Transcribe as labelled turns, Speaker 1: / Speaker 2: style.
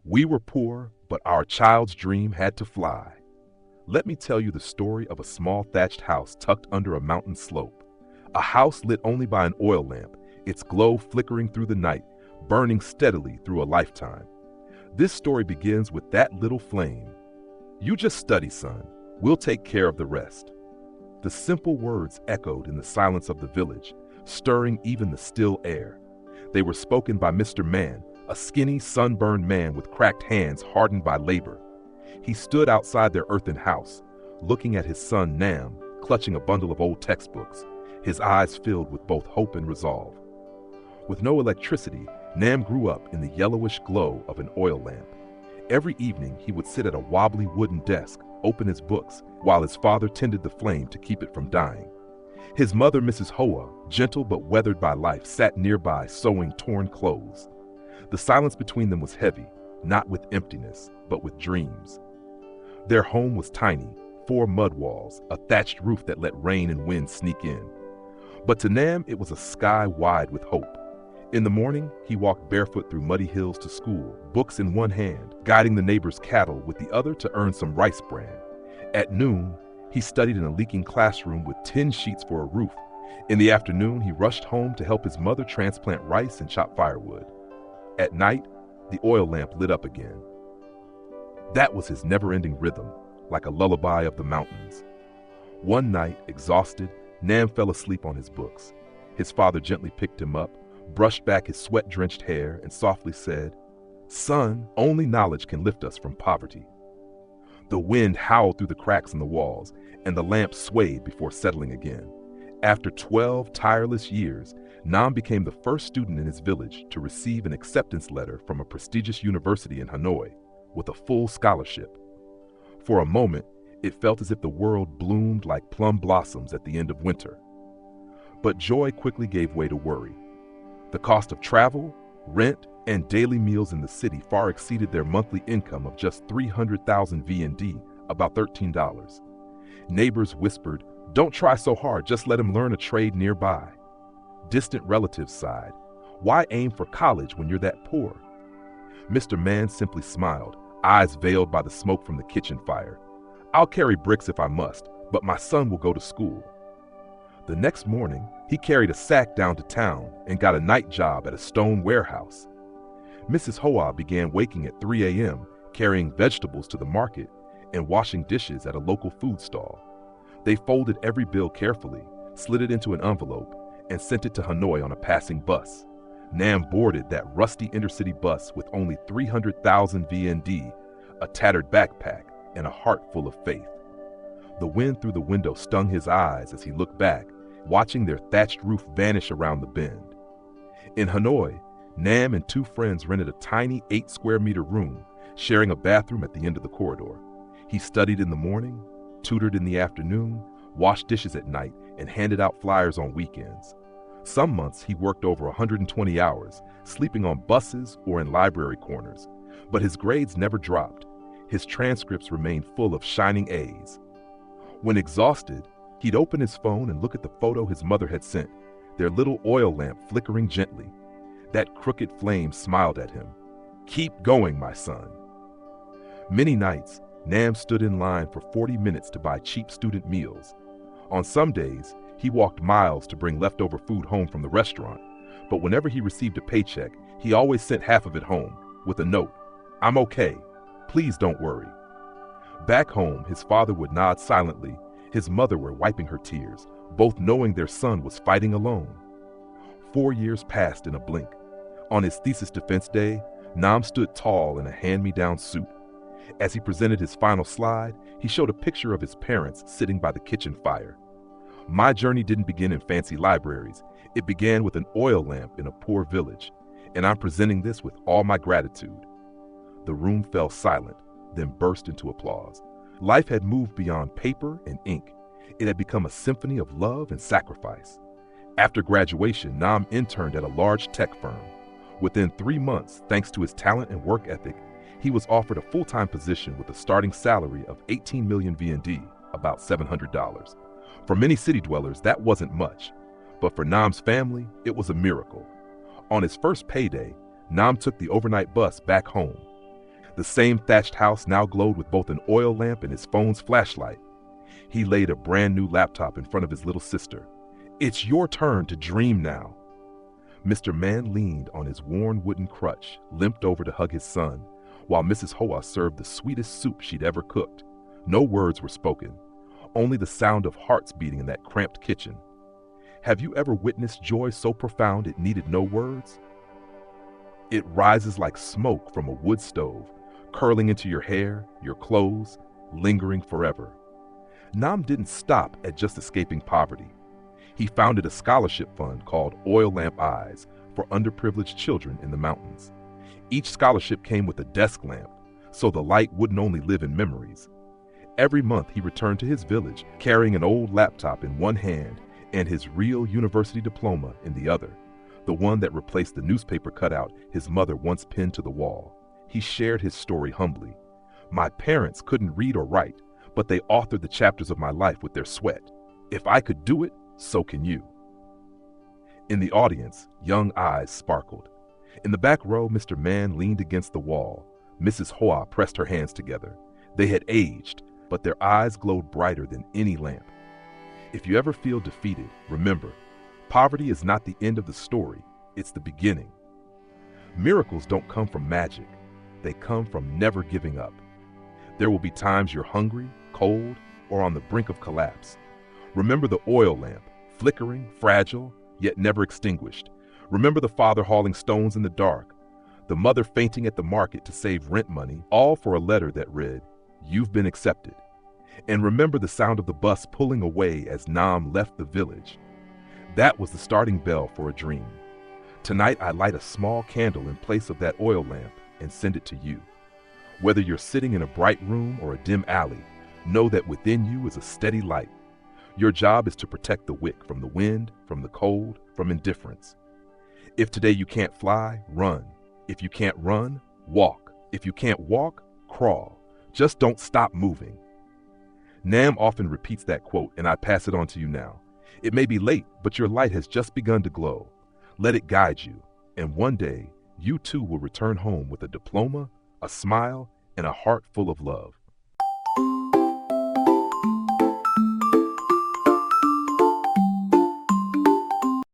Speaker 1: We were poor, but our child's dream had to fly. Let me tell you the story of a small thatched house tucked under a mountain slope. A house lit only by an oil lamp, its glow flickering through the night, burning steadily through a lifetime. This story begins with that little flame. "You just study, son. We'll take care of the rest." The simple words echoed in the silence of the village, stirring even the still air. They were spoken by Mr. Mann, a skinny, sunburned man with cracked hands hardened by labor. He stood outside their earthen house, looking at his son Nam, clutching a bundle of old textbooks, his eyes filled with both hope and resolve. With no electricity, Nam grew up in the yellowish glow of an oil lamp. Every evening, he would sit at a wobbly wooden desk, open his books, while his father tended the flame to keep it from dying. His mother, Mrs. Hoa, gentle but weathered by life, sat nearby sewing torn clothes. The silence between them was heavy, not with emptiness, but with dreams. Their home was tiny, 4 mud walls, a thatched roof that let rain and wind sneak in. But to Nam, it was a sky wide with hope. In the morning, he walked barefoot through muddy hills to school, books in one hand, guiding the neighbor's cattle with the other to earn some rice bran. At noon, he studied in a leaking classroom with 10 sheets for a roof. In the afternoon, he rushed home to help his mother transplant rice and chop firewood. At night, the oil lamp lit up again. That was his never-ending rhythm, like a lullaby of the mountains. One night, exhausted, Nam fell asleep on his books. His father gently picked him up, brushed back his sweat-drenched hair, and softly said, "Son, only knowledge can lift us from poverty." The wind howled through the cracks in the walls, and the lamp swayed before settling again. After 12 tireless years, Nam became the first student in his village to receive an acceptance letter from a prestigious university in Hanoi, with a full scholarship. For a moment, it felt as if the world bloomed like plum blossoms at the end of winter. But joy quickly gave way to worry. The cost of travel, rent, and daily meals in the city far exceeded their monthly income of just 300,000 VND, about $13. Neighbors whispered, "Don't try so hard, just let him learn a trade nearby." Distant relatives sighed, "Why aim for college when you're that poor?" Mr. Mann simply smiled, eyes veiled by the smoke from the kitchen fire. "I'll carry bricks if I must, but my son will go to school." The next morning, he carried a sack down to town and got a night job at a stone warehouse. Mrs. Hoa began waking at 3 a.m., carrying vegetables to the market and washing dishes at a local food stall. They folded every bill carefully, slid it into an envelope, and sent it to Hanoi on a passing bus. Nam boarded that rusty intercity bus with only 300,000 VND, a tattered backpack, and a heart full of faith. The wind through the window stung his eyes as he looked back, watching their thatched roof vanish around the bend. In Hanoi, Nam and 2 friends rented a tiny 8-square-meter room, sharing a bathroom at the end of the corridor. He studied in the morning, tutored in the afternoon, washed dishes at night, and handed out flyers on weekends. Some months he worked over 120 hours, sleeping on buses or in library corners. But his grades never dropped. His transcripts remained full of shining A's. When exhausted, he'd open his phone and look at the photo his mother had sent, their little oil lamp flickering gently. That crooked flame smiled at him. "Keep going, my son." Many nights, Nam stood in line for 40 minutes to buy cheap student meals. On some days, he walked miles to bring leftover food home from the restaurant, but whenever he received a paycheck, he always sent half of it home, with a note, "I'm okay. Please don't worry." Back home, his father would nod silently, his mother were wiping her tears, both knowing their son was fighting alone. 4 years passed in a blink. On his thesis defense day, Nam stood tall in a hand-me-down suit. As he presented his final slide, he showed a picture of his parents sitting by the kitchen fire. "My journey didn't begin in fancy libraries. It began with an oil lamp in a poor village, and I'm presenting this with all my gratitude." The room fell silent, then burst into applause. Life had moved beyond paper and ink. It had become a symphony of love and sacrifice. After graduation, Nam interned at a large tech firm. Within 3 months, thanks to his talent and work ethic, he was offered a full-time position with a starting salary of 18 million VND, about $700. For many city dwellers, that wasn't much, but for Nam's family, it was a miracle. On his first payday, Nam took the overnight bus back home. The same thatched house now glowed with both an oil lamp and his phone's flashlight. He laid a brand new laptop in front of his little sister. "It's your turn to dream now." Mr. Man leaned on his worn wooden crutch, limped over to hug his son, while Mrs. Hoa served the sweetest soup she'd ever cooked. No words were spoken, only the sound of hearts beating in that cramped kitchen. Have you ever witnessed joy so profound it needed no words? It rises like smoke from a wood stove, curling into your hair, your clothes, lingering forever. Nam didn't stop at just escaping poverty. He founded a scholarship fund called Oil Lamp Eyes for underprivileged children in the mountains. Each scholarship came with a desk lamp, so the light wouldn't only live in memories. Every month he returned to his village carrying an old laptop in one hand and his real university diploma in the other, the one that replaced the newspaper cutout his mother once pinned to the wall. He shared his story humbly. "My parents couldn't read or write, but they authored the chapters of my life with their sweat. If I could do it, so can you." In the audience, young eyes sparkled. In the back row, Mr. Man leaned against the wall. Mrs. Hoa pressed her hands together. They had aged, but their eyes glowed brighter than any lamp. If you ever feel defeated, remember, poverty is not the end of the story, it's the beginning. Miracles don't come from magic, they come from never giving up. There will be times you're hungry, cold, or on the brink of collapse. Remember the oil lamp, flickering, fragile, yet never extinguished. Remember the father hauling stones in the dark, the mother fainting at the market to save rent money, all for a letter that read, "You've been accepted." And remember the sound of the bus pulling away as Nam left the village. That was the starting bell for a dream. Tonight I light a small candle in place of that oil lamp and send it to you. Whether you're sitting in a bright room or a dim alley, know that within you is a steady light. Your job is to protect the wick from the wind, from the cold, from indifference. If today you can't fly, run. If you can't run, walk. If you can't walk, crawl. Just don't stop moving. Nam often repeats that quote, and I pass it on to you now. It may be late, but your light has just begun to glow. Let it guide you, and one day, you too will return home with a diploma, a smile, and a heart full of love.